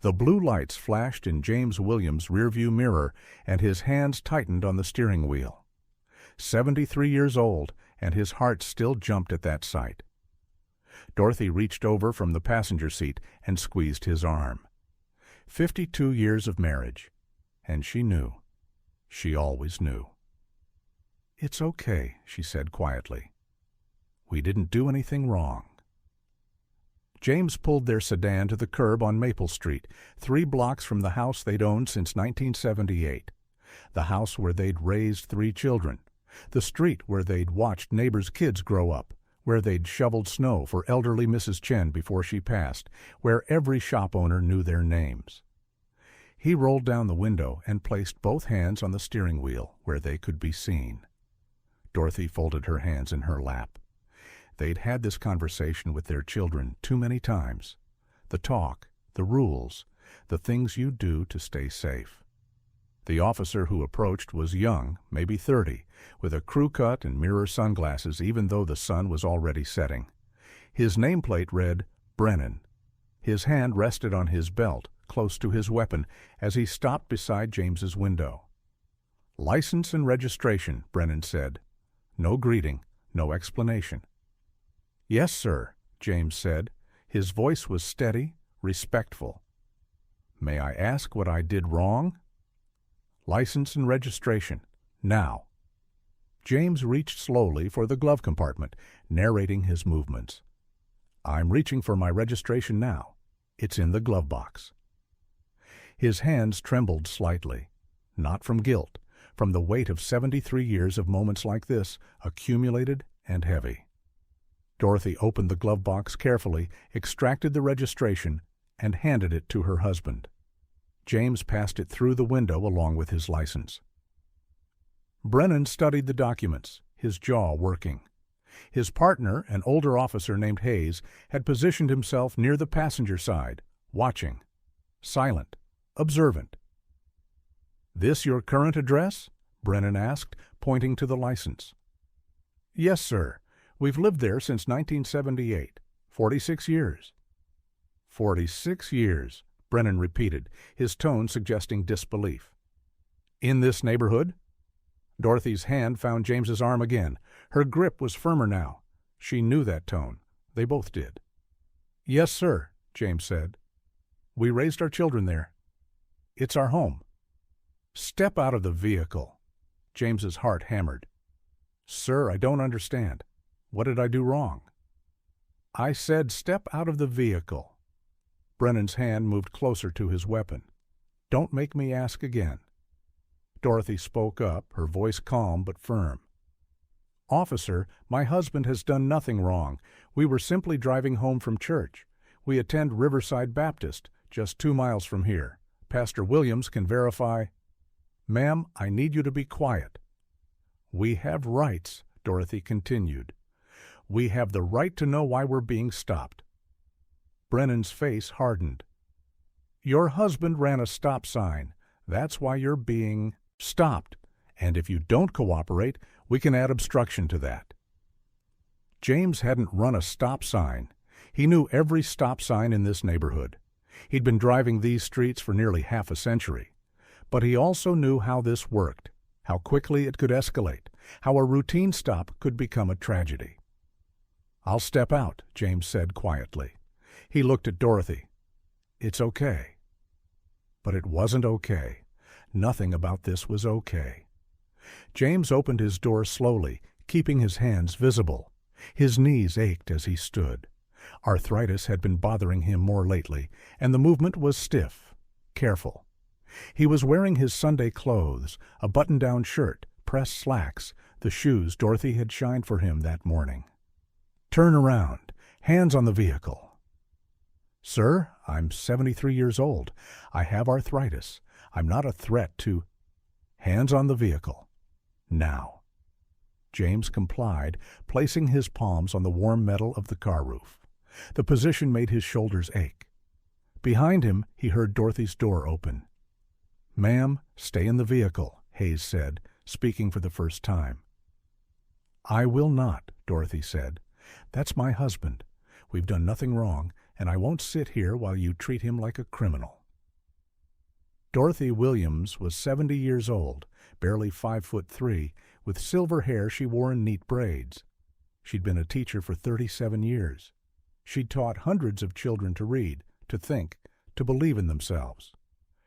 The blue lights flashed in James Williams' rearview mirror, and his hands tightened on the steering wheel. 73 years old, and his heart still jumped at that sight. Dorothy reached over from the passenger seat and squeezed his arm. 52 years of marriage, and she knew. She always knew. "It's okay," she said quietly. "We didn't do anything wrong." James pulled their sedan to the curb on Maple Street, 3 blocks from the house they'd owned since 1978. The house where they'd raised 3 children. The street where they'd watched neighbors' kids grow up, where they'd shoveled snow for elderly Mrs. Chen before she passed, where every shop owner knew their names. He rolled down the window and placed both hands on the steering wheel where they could be seen. Dorothy folded her hands in her lap. They'd had this conversation with their children too many times. The talk, the rules, the things you do to stay safe. The officer who approached was young, maybe 30, with a crew cut and mirror sunglasses even though the sun was already setting. His nameplate read, Brennan. His hand rested on his belt, close to his weapon, as he stopped beside James's window. "License and registration," Brennan said. No greeting, no explanation. "Yes, sir," James said. His voice was steady, respectful. "May I ask what I did wrong?" "License and registration. Now." James reached slowly for the glove compartment, narrating his movements. "I'm reaching for my registration now. It's in the glove box." His hands trembled slightly, not from guilt, from the weight of 73 years of moments like this, accumulated and heavy. Dorothy opened the glove box carefully, extracted the registration, and handed it to her husband. James passed it through the window along with his license. Brennan studied the documents, his jaw working. His partner, an older officer named Hayes, had positioned himself near the passenger side, watching, silent, observant. "This your current address?" Brennan asked, pointing to the license. "Yes, sir. We've lived there since 1978. 46 years. 46 years, Brennan repeated, his tone suggesting disbelief. "In this neighborhood?" Dorothy's hand found James's arm again. Her grip was firmer now. She knew that tone. They both did. "Yes, sir," James said. "We raised our children there. It's our home." "Step out of the vehicle." James's heart hammered. "Sir, I don't understand. What did I do wrong?" "I said step out of the vehicle." Brennan's hand moved closer to his weapon. "Don't make me ask again." Dorothy spoke up, her voice calm but firm. "Officer, my husband has done nothing wrong. We were simply driving home from church. We attend Riverside Baptist, just 2 miles from here. Pastor Williams can verify—" "Ma'am, I need you to be quiet." "We have rights," Dorothy continued. "We have the right to know why we're being stopped." Brennan's face hardened. "Your husband ran a stop sign. That's why you're being stopped. And if you don't cooperate, we can add obstruction to that." James hadn't run a stop sign. He knew every stop sign in this neighborhood. He'd been driving these streets for nearly half a century. But he also knew how this worked, how quickly it could escalate, how a routine stop could become a tragedy. "I'll step out," James said quietly. He looked at Dorothy. "It's okay." But it wasn't okay. Nothing about this was okay. James opened his door slowly, keeping his hands visible. His knees ached as he stood. Arthritis had been bothering him more lately, and the movement was stiff, careful. He was wearing his Sunday clothes, a button-down shirt, pressed slacks, the shoes Dorothy had shined for him that morning. "Turn around. Hands on the vehicle." "Sir, I'm 73 years old. I have arthritis. I'm not a threat to—" "Hands on the vehicle. Now." James complied, placing his palms on the warm metal of the car roof. The position made his shoulders ache. Behind him, he heard Dorothy's door open. "Ma'am, stay in the vehicle," Hayes said, speaking for the first time. "I will not," Dorothy said. "That's my husband. We've done nothing wrong, and I won't sit here while you treat him like a criminal." Dorothy Williams was 70 years old, barely 5'3", with silver hair she wore in neat braids. She'd been a teacher for 37 years. She'd taught hundreds of children to read, to think, to believe in themselves.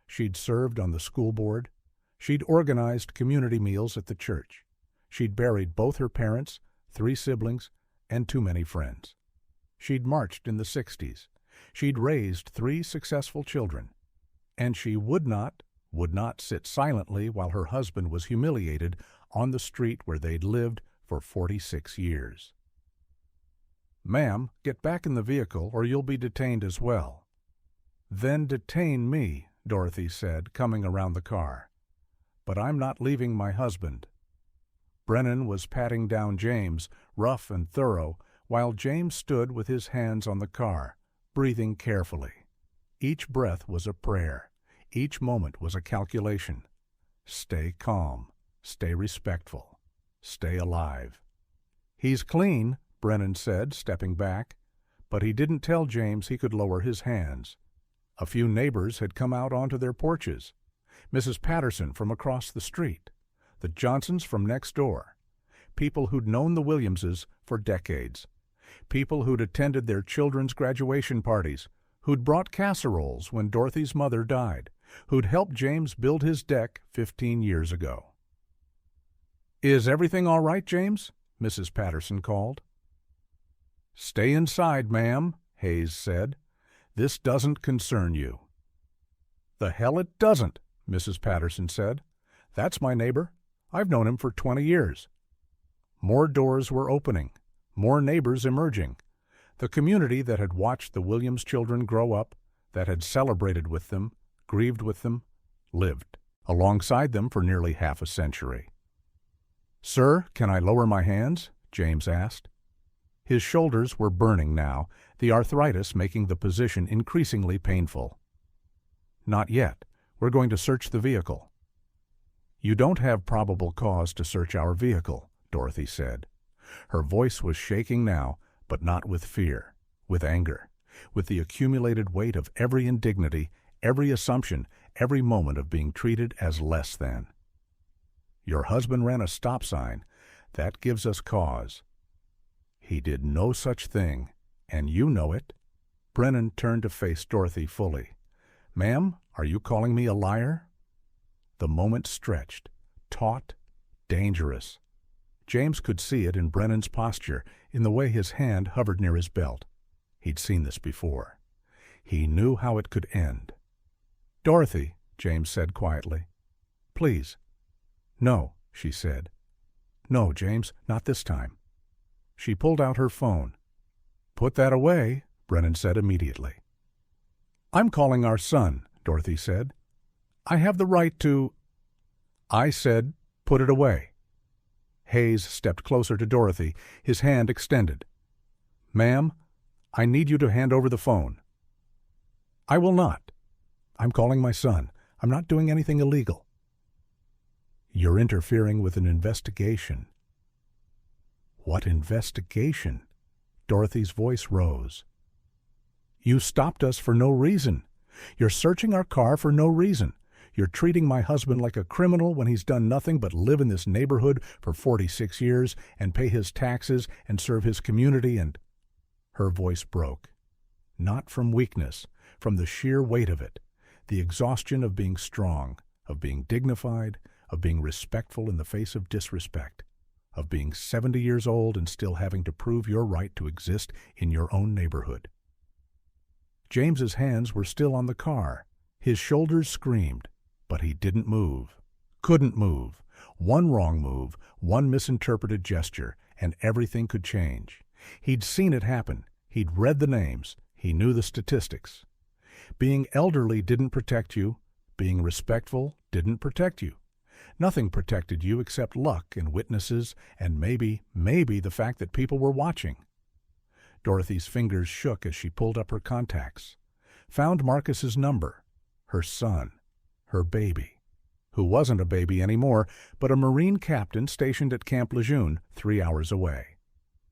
She'd served on the school board. She'd organized community meals at the church. She'd buried both her parents, 3 siblings, and too many friends. She'd marched in the 60s. She'd raised 3 successful children. And she would not sit silently while her husband was humiliated on the street where they'd lived for 46 years. "Ma'am, get back in the vehicle or you'll be detained as well." "Then detain me," Dorothy said, coming around the car. "But I'm not leaving my husband." Brennan was patting down James, rough and thorough, while James stood with his hands on the car, breathing carefully. Each breath was a prayer. Each moment was a calculation. Stay calm. Stay respectful. Stay alive. "He's clean," Brennan said, stepping back. But he didn't tell James he could lower his hands. A few neighbors had come out onto their porches. Mrs. Patterson from across the street. The Johnsons from next door. People who'd known the Williamses for decades. People who'd attended their children's graduation parties, who'd brought casseroles when Dorothy's mother died, who'd helped James build his deck 15 years ago. "Is everything all right, James?" Mrs. Patterson called. "Stay inside, ma'am," Hayes said. "This doesn't concern you." "The hell it doesn't," Mrs. Patterson said. "That's my neighbor. I've known him for 20 years. More doors were opening, more neighbors emerging. The community that had watched the Williams children grow up, that had celebrated with them, grieved with them, lived alongside them for nearly half a century. "Sir, can I lower my hands?" James asked. His shoulders were burning now, the arthritis making the position increasingly painful. "Not yet. We're going to search the vehicle." "You don't have probable cause to search our vehicle," Dorothy said. Her voice was shaking now, but not with fear, with anger, with the accumulated weight of every indignity, every assumption, every moment of being treated as less than. "Your husband ran a stop sign. That gives us cause." "He did no such thing, and you know it." Brennan turned to face Dorothy fully. "Ma'am, are you calling me a liar?" The moment stretched, taut, dangerous. James could see it in Brennan's posture, in the way his hand hovered near his belt. He'd seen this before. He knew how it could end. "Dorothy," James said quietly. "Please." "No," she said. "No, James, not this time." She pulled out her phone. "Put that away," Brennan said immediately. "I'm calling our son," Dorothy said. "I have the right to—" "I said, put it away." Hayes stepped closer to Dorothy, his hand extended. "Ma'am, I need you to hand over the phone." "I will not. I'm calling my son. I'm not doing anything illegal." "You're interfering with an investigation." "What investigation?" Dorothy's voice rose. "You stopped us for no reason. You're searching our car for no reason. You're treating my husband like a criminal when he's done nothing but live in this neighborhood for 46 years and pay his taxes and serve his community and—" Her voice broke. Not from weakness, from the sheer weight of it, the exhaustion of being strong, of being dignified, of being respectful in the face of disrespect, of being 70 years old and still having to prove your right to exist in your own neighborhood. James's hands were still on the car. His shoulders screamed, but he didn't move, couldn't move. One wrong move, one misinterpreted gesture, and everything could change. He'd seen it happen. He'd read the names. He knew the statistics. Being elderly didn't protect you. Being respectful didn't protect you. Nothing protected you except luck and witnesses and maybe the fact that people were watching. Dorothy's fingers shook as she pulled up her contacts, found Marcus's number, her son, her baby, who wasn't a baby anymore, but a Marine captain stationed at Camp Lejeune 3 hours away,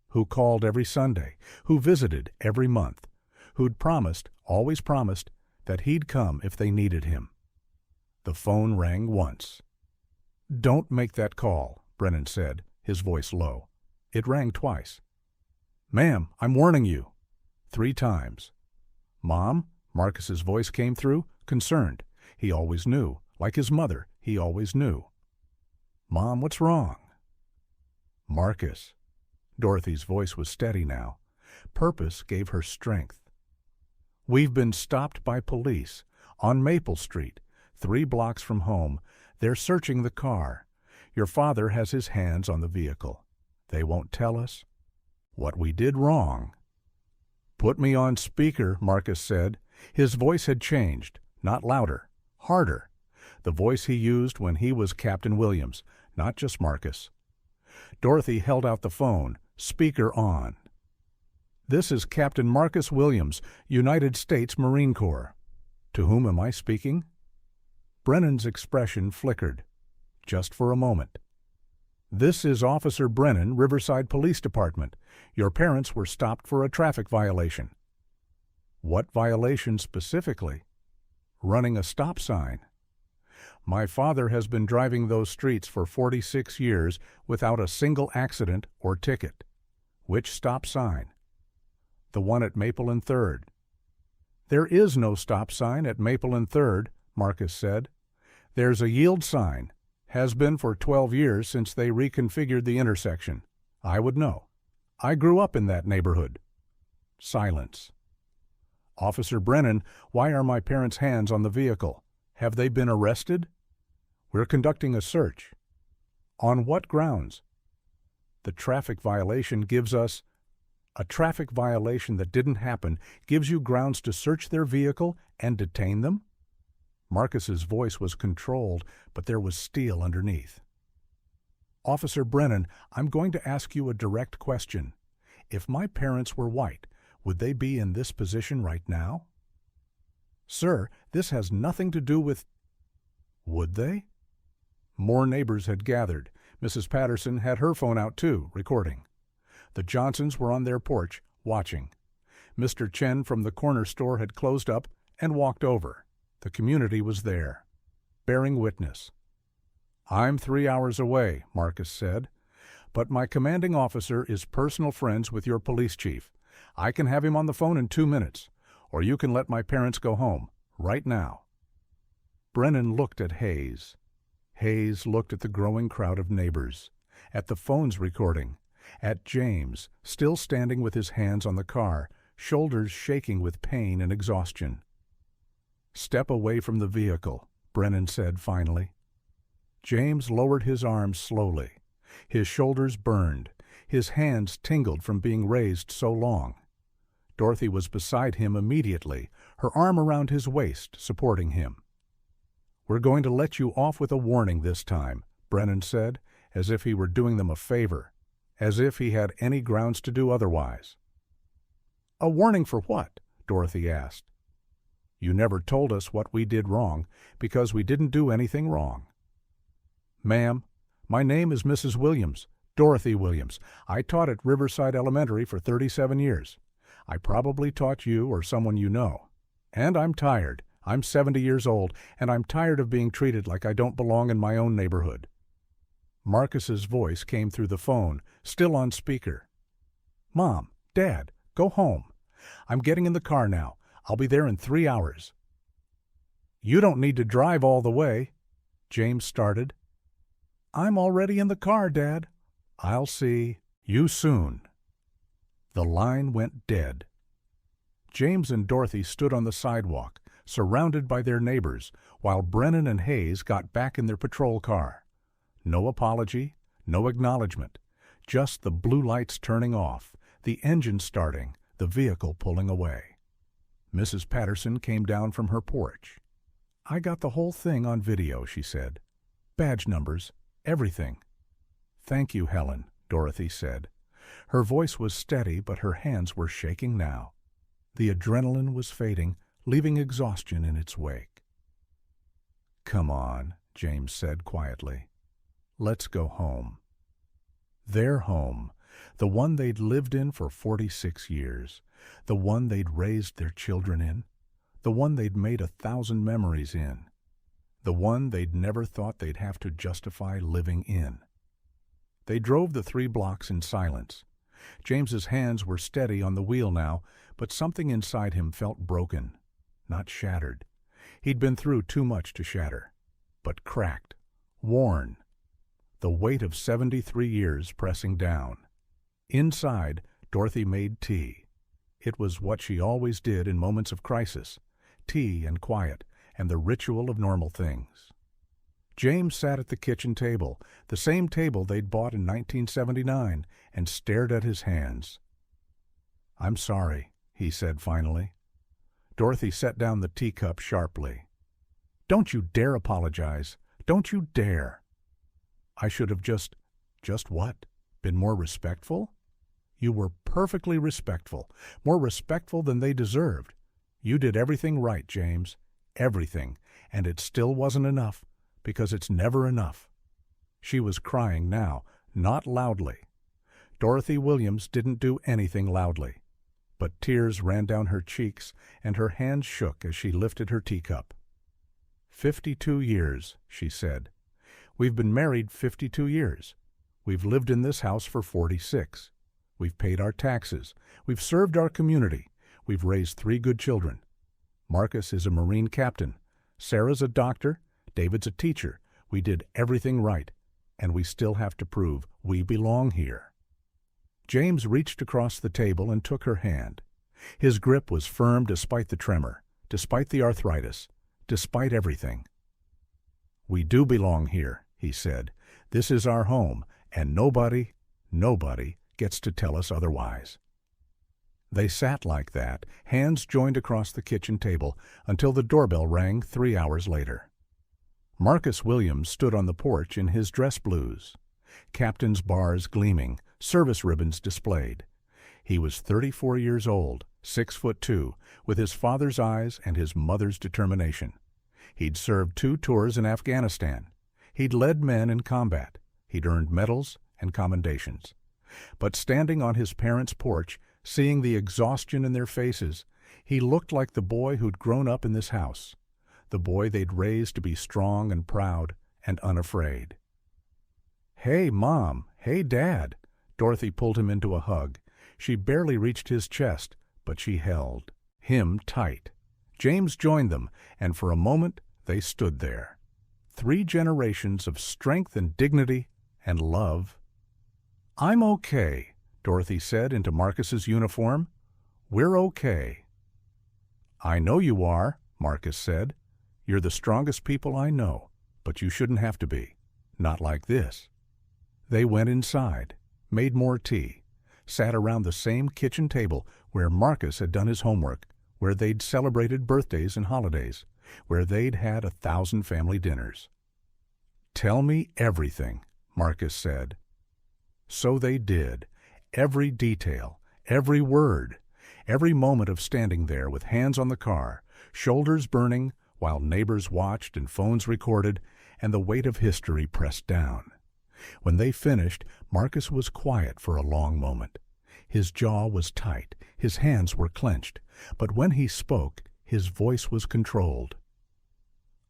who called every Sunday, who visited every month, who'd promised, always promised, that he'd come if they needed him. The phone rang once. "Don't make that call," Brennan said, his voice low. It rang twice. "Ma'am, I'm warning you." 3 times. "Mom?" Marcus's voice came through, concerned. He always knew. Like his mother, he always knew. "Mom, what's wrong?" "Marcus." Dorothy's voice was steady now. Purpose gave her strength. "We've been stopped by police. On Maple Street, 3 blocks from home. They're searching the car. Your father has his hands on the vehicle. They won't tell us what we did wrong." "Put me on speaker," Marcus said. His voice had changed, not louder, harder. The voice he used when he was Captain Williams, not just Marcus. Dorothy held out the phone, speaker on. "This is Captain Marcus Williams, United States Marine Corps. To whom am I speaking?" Brennan's expression flickered, just for a moment. "This is Officer Brennan, Riverside Police Department. Your parents were stopped for a traffic violation." "What violation specifically?" "Running a stop sign." "My father has been driving those streets for 46 years without a single accident or ticket." "Which stop sign?" "The one at Maple and 3rd. "There is no stop sign at Maple and 3rd, Marcus said. "There's a yield sign. Has been for 12 years since they reconfigured the intersection. I would know. I grew up in that neighborhood." Silence. "Officer Brennan, why are my parents' hands on the vehicle? Have they been arrested?" "We're conducting a search." "On what grounds?" "The traffic violation gives us—" "A traffic violation that didn't happen gives you grounds to search their vehicle and detain them?" Marcus's voice was controlled, but there was steel underneath. "Officer Brennan, I'm going to ask you a direct question. If my parents were white, would they be in this position right now?" "Sir, this has nothing to do with—" "Would they?" More neighbors had gathered. Mrs. Patterson had her phone out too, recording. The Johnsons were on their porch, watching. Mr. Chen from the corner store had closed up and walked over. The community was there, bearing witness. "I'm 3 hours away," Marcus said, "but my commanding officer is personal friends with your police chief. I can have him on the phone in 2 minutes, or you can let my parents go home, right now." Brennan looked at Hayes. Hayes looked at the growing crowd of neighbors, at the phones recording, at James, still standing with his hands on the car, shoulders shaking with pain and exhaustion. "Step away from the vehicle," Brennan said finally. James lowered his arms slowly. His shoulders burned. His hands tingled from being raised so long. Dorothy was beside him immediately, her arm around his waist, supporting him. "We're going to let you off with a warning this time," Brennan said, as if he were doing them a favor, as if he had any grounds to do otherwise. "A warning for what?" Dorothy asked. "You never told us what we did wrong, because we didn't do anything wrong." "Ma'am, my name is Mrs. Williams, Dorothy Williams. I taught at Riverside Elementary for 37 years. I probably taught you or someone you know. And I'm tired. I'm 70 years old, and I'm tired of being treated like I don't belong in my own neighborhood." Marcus's voice came through the phone, still on speaker. "Mom, Dad, go home. I'm getting in the car now. I'll be there in 3 hours." "You don't need to drive all the way," James started. "I'm already in the car, Dad." "I'll see you soon." The line went dead. James and Dorothy stood on the sidewalk, surrounded by their neighbors, while Brennan and Hayes got back in their patrol car. No apology, no acknowledgement, just the blue lights turning off, the engine starting, the vehicle pulling away. Mrs. Patterson came down from her porch. "I got the whole thing on video," she said. "Badge numbers, everything." "Thank you, Helen," Dorothy said. Her voice was steady, but her hands were shaking now. The adrenaline was fading, leaving exhaustion in its wake. "Come on," James said quietly. "Let's go home." Their home, the one they'd lived in for 46 years, the one they'd raised their children in, the one they'd made 1,000 memories in. the one they'd never thought they'd have to justify living in. They drove the 3 blocks in silence. James's hands were steady on the wheel now, but something inside him felt broken, not shattered. He'd been through too much to shatter, but cracked, worn, the weight of 73 years pressing down. Inside, Dorothy made tea. It was what she always did in moments of crisis, tea and quiet, and the ritual of normal things. James sat at the kitchen table, the same table they'd bought in 1979, and stared at his hands. "I'm sorry," he said finally. Dorothy set down the teacup sharply. "Don't you dare apologize. Don't you dare." "I should have just what? Been more respectful?" "You were perfectly respectful, more respectful than they deserved. You did everything right, James, everything, and it still wasn't enough, because it's never enough." She was crying now, not loudly. Dorothy Williams didn't do anything loudly, but tears ran down her cheeks and her hands shook as she lifted her teacup. 52 years, she said. "We've been married 52 years. We've lived in this house for 46. We've paid our taxes. We've served our community. We've raised 3 good children. Marcus is a Marine captain. Sarah's a doctor. David's a teacher. We did everything right, and we still have to prove we belong here." James reached across the table and took her hand. His grip was firm despite the tremor, despite the arthritis, despite everything. "We do belong here," he said. "This is our home, and nobody gets to tell us otherwise." They sat like that, hands joined across the kitchen table, until the doorbell rang 3 hours later. Marcus Williams stood on the porch in his dress blues, captain's bars gleaming, service ribbons displayed. He was 34 years old, 6'2", with his father's eyes and his mother's determination. He'd served 2 tours in Afghanistan. He'd led men in combat. He'd earned medals and commendations. But standing on his parents' porch, seeing the exhaustion in their faces, he looked like the boy who'd grown up in this house, the boy they'd raised to be strong and proud and unafraid. "Hey, Mom! Hey, Dad!" Dorothy pulled him into a hug. She barely reached his chest, but she held him tight. James joined them, and for a moment they stood there. 3 generations of strength and dignity and love. "I'm okay," Dorothy said into Marcus's uniform. "We're okay." "I know you are," Marcus said. "You're the strongest people I know, but you shouldn't have to be. Not like this." They went inside, made more tea, sat around the same kitchen table where Marcus had done his homework, where they'd celebrated birthdays and holidays, where they'd had 1,000 family dinners. "Tell me everything," Marcus said. So they did, every detail, every word, every moment of standing there with hands on the car, shoulders burning, while neighbors watched and phones recorded, and the weight of history pressed down. When they finished, Marcus was quiet for a long moment. His jaw was tight, his hands were clenched, but when he spoke, his voice was controlled.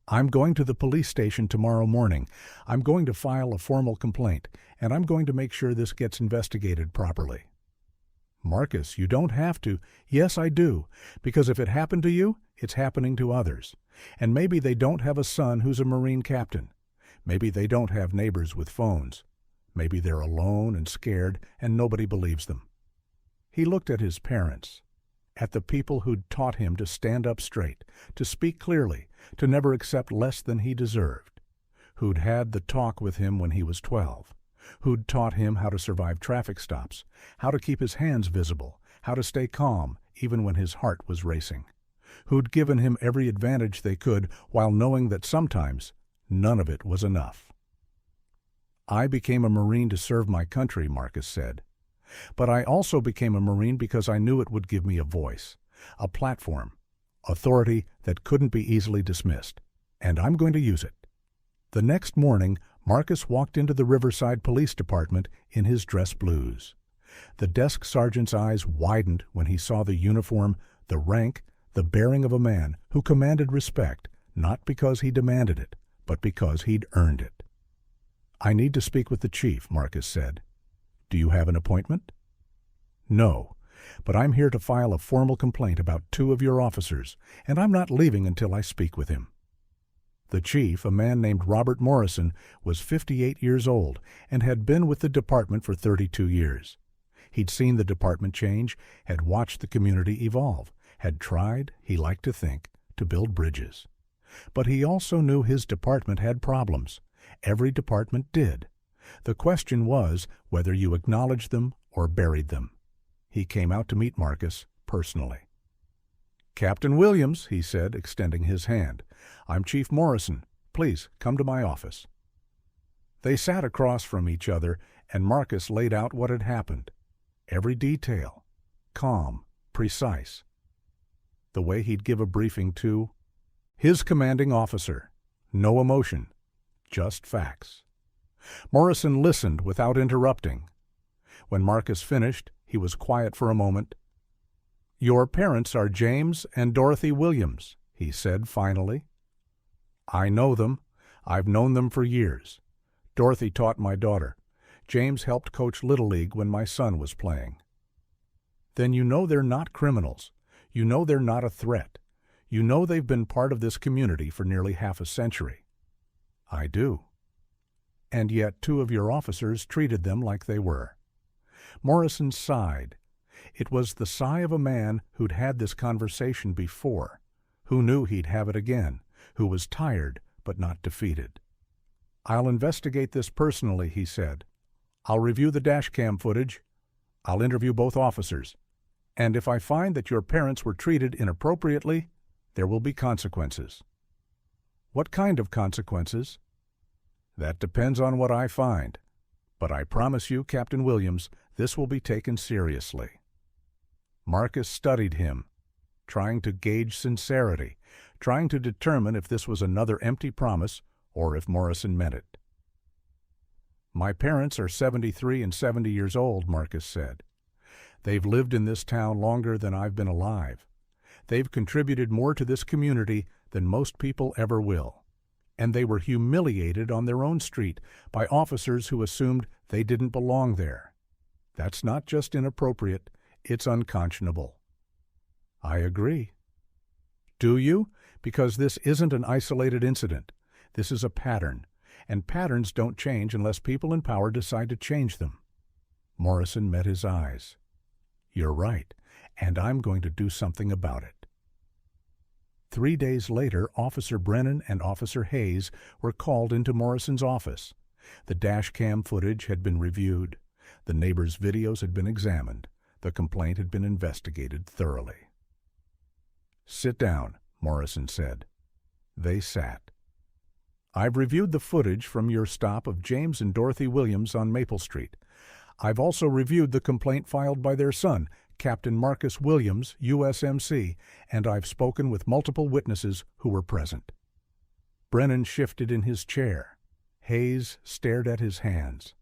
"I'm going to the police station tomorrow morning. I'm going to file a formal complaint, and I'm going to make sure this gets investigated properly." "Marcus, you don't have to." "Yes, I do, because if it happened to you, it's happening to others. And maybe they don't have a son who's a Marine captain. Maybe they don't have neighbors with phones. Maybe they're alone and scared, and nobody believes them." He looked at his parents, at the people who'd taught him to stand up straight, to speak clearly, to never accept less than he deserved, who'd had the talk with him when he was 12, who'd taught him how to survive traffic stops, how to keep his hands visible, how to stay calm even when his heart was racing, who'd given him every advantage they could while knowing that sometimes none of it was enough. "I became a Marine to serve my country," Marcus said. "But I also became a Marine because I knew it would give me a voice, a platform, authority that couldn't be easily dismissed, and I'm going to use it." The next morning, Marcus walked into the Riverside Police Department in his dress blues. The desk sergeant's eyes widened when he saw the uniform, the rank, the bearing of a man who commanded respect, not because he demanded it, but because he'd earned it. "I need to speak with the chief," Marcus said. "Do you have an appointment?" "No, but I'm here to file a formal complaint about 2 of your officers, and I'm not leaving until I speak with him." The chief, a man named Robert Morrison, was 58 years old and had been with the department for 32 years. He'd seen the department change, had watched the community evolve, had tried, he liked to think, to build bridges. But he also knew his department had problems. Every department did. The question was whether you acknowledged them or buried them. He came out to meet Marcus personally. "Captain Williams," he said, extending his hand. "I'm Chief Morrison. Please come to my office." They sat across from each other, and Marcus laid out what had happened. Every detail. Calm, precise. The way he'd give a briefing to his commanding officer. No emotion, just facts. Morrison listened without interrupting. When Marcus finished, he was quiet for a moment. "Your parents are James and Dorothy Williams," he said finally. "I know them. I've known them for years. Dorothy taught my daughter. James helped coach Little League when my son was playing." "Then you know they're not criminals. You know they're not a threat. You know they've been part of this community for nearly half a century." "I do." "And yet 2 of your officers treated them like they were." Morrison sighed. It was the sigh of a man who'd had this conversation before, who knew he'd have it again, who was tired but not defeated. "I'll investigate this personally," he said. "I'll review the dashcam footage. I'll interview both officers. And if I find that your parents were treated inappropriately, there will be consequences." "What kind of consequences?" "That depends on what I find. But I promise you, Captain Williams, this will be taken seriously." Marcus studied him, trying to gauge sincerity, trying to determine if this was another empty promise or if Morrison meant it. "My parents are 73 and 70 years old," Marcus said. "They've lived in this town longer than I've been alive. They've contributed more to this community than most people ever will. And they were humiliated on their own street by officers who assumed they didn't belong there. That's not just inappropriate, it's unconscionable." "I agree." "Do you? Because this isn't an isolated incident. This is a pattern, and patterns don't change unless people in power decide to change them." Morrison met his eyes. "You're right, and I'm going to do something about it." 3 days later, Officer Brennan and Officer Hayes were called into Morrison's office. The dashcam footage had been reviewed. The neighbors' videos had been examined. The complaint had been investigated thoroughly. "Sit down," Morrison said. They sat. "I've reviewed the footage from your stop of James and Dorothy Williams on Maple Street. I've also reviewed the complaint filed by their son, Captain Marcus Williams, USMC, and I've spoken with multiple witnesses who were present." Brennan shifted in his chair. Hayes stared at his hands.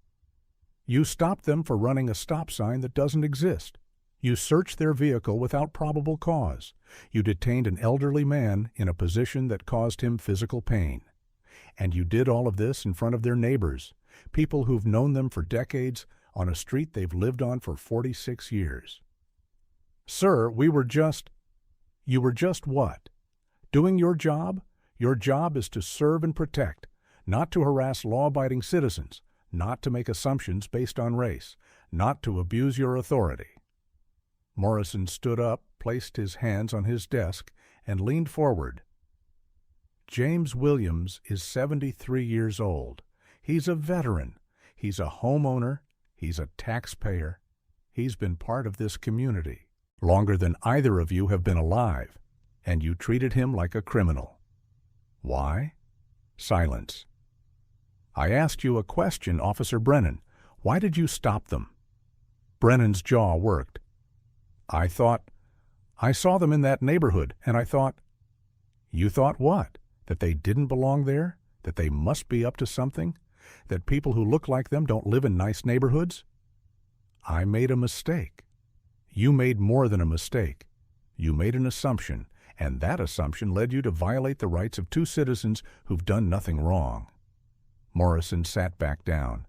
"You stopped them for running a stop sign that doesn't exist. You searched their vehicle without probable cause. You detained an elderly man in a position that caused him physical pain. And you did all of this in front of their neighbors, people who've known them for decades, on a street they've lived on for 46 years. Sir, You were just what? Doing your job? Your job is to serve and protect, not to harass law-abiding citizens, not to make assumptions based on race, not to abuse your authority." Morrison stood up, placed his hands on his desk, and leaned forward. "James Williams is 73 years old. He's a veteran. He's a homeowner. He's a taxpayer. He's been part of this community longer than either of you have been alive, and you treated him like a criminal. Why?" Silence. "I asked you a question, Officer Brennan. Why did you stop them?" Brennan's jaw worked. I saw them in that neighborhood, and I thought." "You thought what? That they didn't belong there? That they must be up to something? That people who look like them don't live in nice neighborhoods?" "I made a mistake." "You made more than a mistake. You made an assumption, And that assumption led you to violate the rights of two citizens who've done nothing wrong. Morrison sat back down.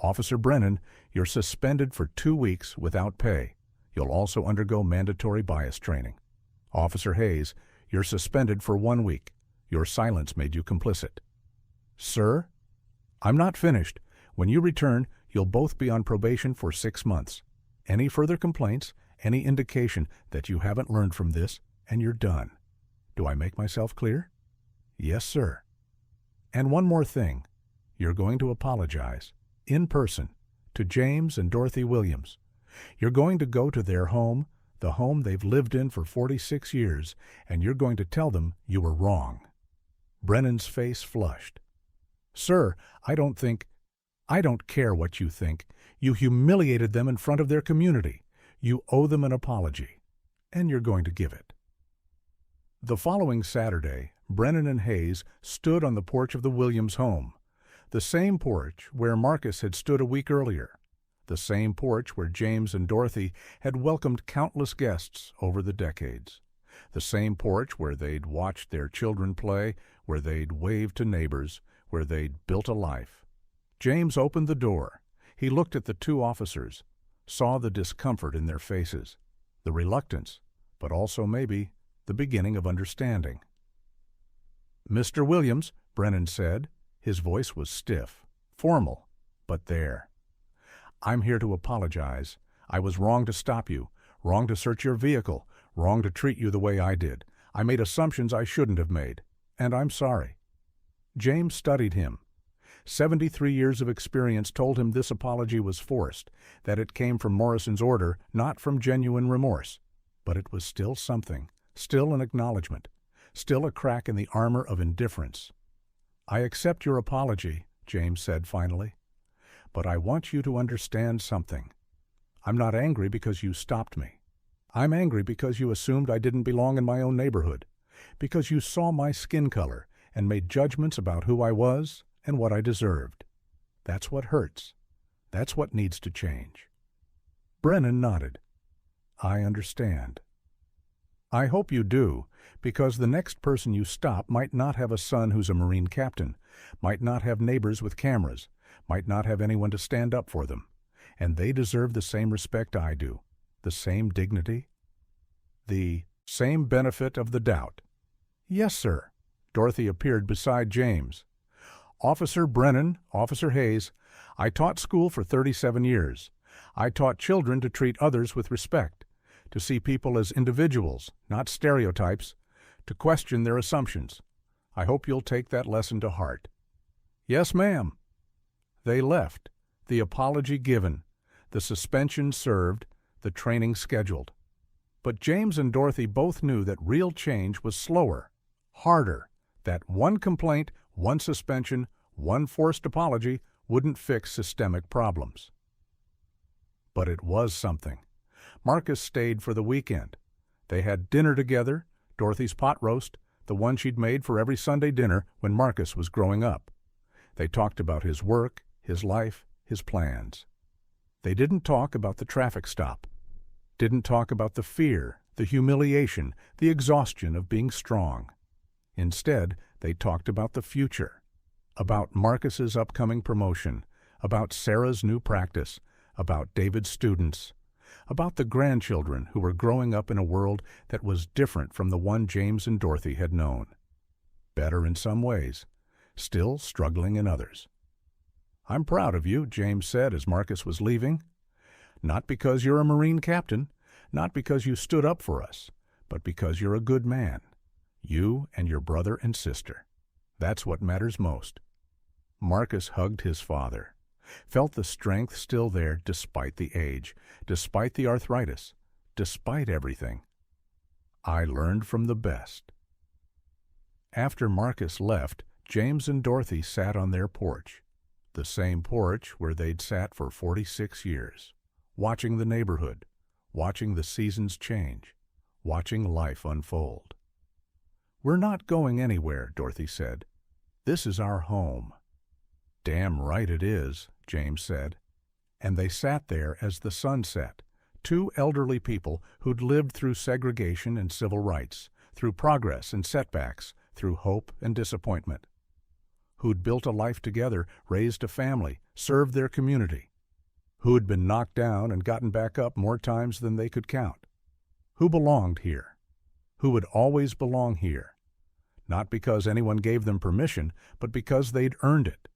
Officer Brennan, you're suspended for 2 weeks without pay. You'll also undergo mandatory bias training. Officer Hayes, you're suspended for 1 week. Your silence made you complicit. Sir? I'm not finished. When you return, you'll both be on probation for 6 months. Any further complaints, any indication that you haven't learned from this, and you're done. Do I make myself clear? Yes, sir. And one more thing. You're going to apologize, in person, to James and Dorothy Williams. You're going to go to their home, the home they've lived in for 46 years, and you're going to tell them you were wrong. Brennan's face flushed. Sir, I don't care what you think. You humiliated them in front of their community. You owe them an apology, and you're going to give it. The following Saturday, Brennan and Hayes stood on the porch of the Williams home, the same porch where Marcus had stood a week earlier, the same porch where James and Dorothy had welcomed countless guests over the decades, the same porch where they'd watched their children play, where they'd waved to neighbors, where they'd built a life. James opened the door. He looked at the two officers, saw the discomfort in their faces, the reluctance, but also maybe the beginning of understanding. Mr. Williams, Brennan said. His voice was stiff, formal, but there. I'm here to apologize. I was wrong to stop you, wrong to search your vehicle, wrong to treat you the way I did. I made assumptions I shouldn't have made, and I'm sorry. James studied him. 73 years of experience told him this apology was forced, that it came from Morrison's order, not from genuine remorse. But it was still something, still an acknowledgement, still a crack in the armor of indifference. I accept your apology, James said finally, but I want you to understand something. I'm not angry because you stopped me. I'm angry because you assumed I didn't belong in my own neighborhood, because you saw my skin color and made judgments about who I was and what I deserved. That's what hurts. That's what needs to change. Brennan nodded. I understand. I hope you do, because the next person you stop might not have a son who's a Marine captain, might not have neighbors with cameras, might not have anyone to stand up for them, and they deserve the same respect I do, the same dignity, the same benefit of the doubt. Yes, sir. Dorothy appeared beside James. Officer Brennan, Officer Hayes, I taught school for 37 years. I taught children to treat others with respect, to see people as individuals, not stereotypes, to question their assumptions. I hope you'll take that lesson to heart. Yes, ma'am. They left, the apology given, the suspension served, the training scheduled. But James and Dorothy both knew that real change was slower, harder, that one complaint, one suspension, one forced apology wouldn't fix systemic problems. But it was something. Marcus stayed for the weekend. They had dinner together, Dorothy's pot roast, the one she'd made for every Sunday dinner when Marcus was growing up. They talked about his work, his life, his plans. They didn't talk about the traffic stop, didn't talk about the fear, the humiliation, the exhaustion of being strong. Instead, they talked about the future, about Marcus's upcoming promotion, about Sarah's new practice, about David's students, about the grandchildren who were growing up in a world that was different from the one James and Dorothy had known. Better in some ways, still struggling in others. I'm proud of you, James said as Marcus was leaving. Not because you're a Marine captain, not because you stood up for us, but because you're a good man. You and your brother and sister. That's what matters most. Marcus hugged his father, felt the strength still there despite the age, despite the arthritis, despite everything. I learned from the best. After Marcus left, James and Dorothy sat on their porch, the same porch where they'd sat for 46 years, watching the neighborhood, watching the seasons change, watching life unfold. We're not going anywhere, Dorothy said. This is our home. Damn right it is, James said. And they sat there as the sun set, two elderly people who'd lived through segregation and civil rights, through progress and setbacks, through hope and disappointment. Who'd built a life together, raised a family, served their community. Who'd been knocked down and gotten back up more times than they could count. Who belonged here. Who would always belong here. Not because anyone gave them permission, but because they'd earned it.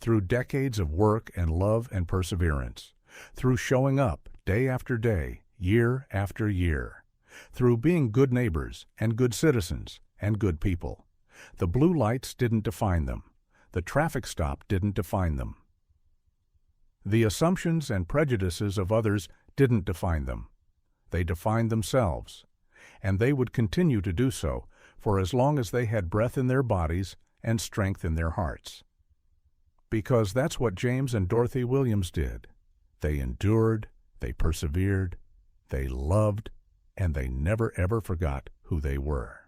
Through decades of work and love and perseverance. Through showing up day after day, year after year. Through being good neighbors and good citizens and good people. The blue lights didn't define them. The traffic stop didn't define them. The assumptions and prejudices of others didn't define them. They defined themselves, and they would continue to do so for as long as they had breath in their bodies and strength in their hearts. Because that's what James and Dorothy Williams did. They endured, they persevered, they loved, and they never ever forgot who they were.